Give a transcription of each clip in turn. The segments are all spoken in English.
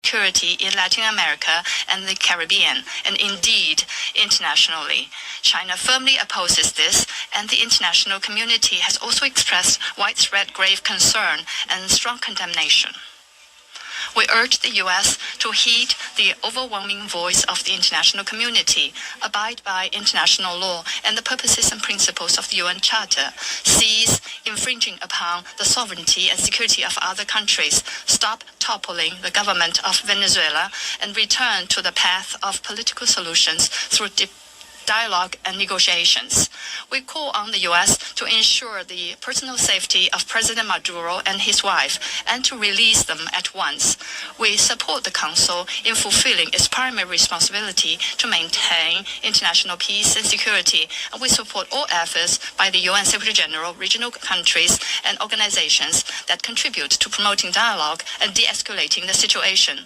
security in Latin America and the Caribbean, and indeed internationally. China firmly opposes this, and the international community has also expressed widespread grave concern and strong condemnation. We urge the U.S. to heed the overwhelming voice of the international community, abide by international law and the purposes and principles of the UN Charter, cease infringing upon the sovereignty and security of other countries, stop toppling the government of Venezuela, and return to the path of political solutions through dialogue and negotiations. We call on the U.S. to ensure the personal safety of President Maduro and his wife and to release them at once. We support the Council in fulfilling its primary responsibility to maintain international peace and security, and we support all efforts by the UN Secretary-General, regional countries, and organizations that contribute to promoting dialogue and de-escalating the situation.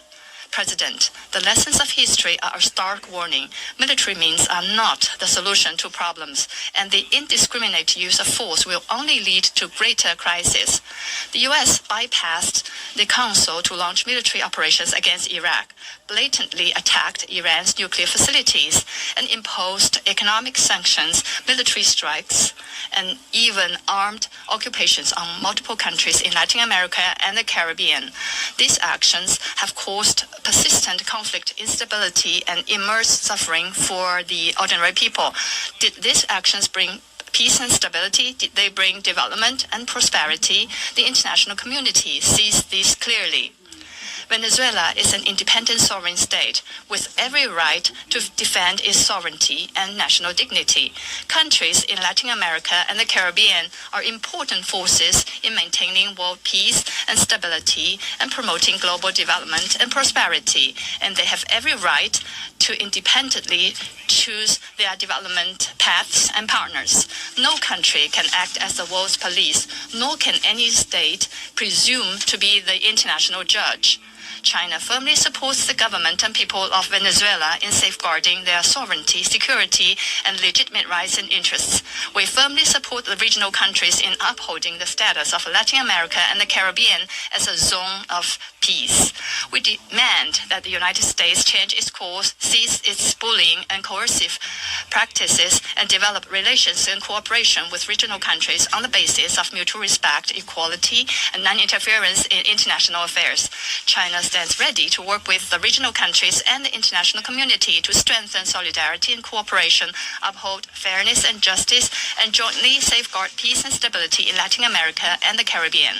President, the lessons of history are a stark warning. Military means are not the solution to problems, and the indiscriminate use of force will only lead to greater crisis. The U.S. bypassed the Council to launch military operations against Iraq, blatantly attacked Iran's nuclear facilities, and imposed economic sanctions, military strikes, and even armed occupations on multiple countries in Latin America and the Caribbean. These actions have caused persistent conflict, instability, and immense suffering for the ordinary people. Did these actions bring peace and stability? Did they bring development and prosperity? The international community sees this clearly. Venezuela is an independent sovereign state with every right to defend its sovereignty and national dignity. Countries in Latin America and the Caribbean are important forces in maintaining world peace and stability and promoting global development and prosperity, and they have every right to independently choose their development paths and partners. No country can act as the world's police, nor can any state presume to be the international judge. China firmly supports the government and people of Venezuela in safeguarding their sovereignty, security, and legitimate rights and interests. We firmly support the regional countries in upholding the status of Latin America and the Caribbean as a zone of peace. We demand that the United States change its course, cease its bullying and coercive practices, and develop relations and cooperation with regional countries on the basis of mutual respect, equality, and non-interference in international affairs. China stands ready to work with the regional countries and the international community to strengthen solidarity and cooperation, uphold fairness and justice, and jointly safeguard peace and stability in Latin America and the Caribbean.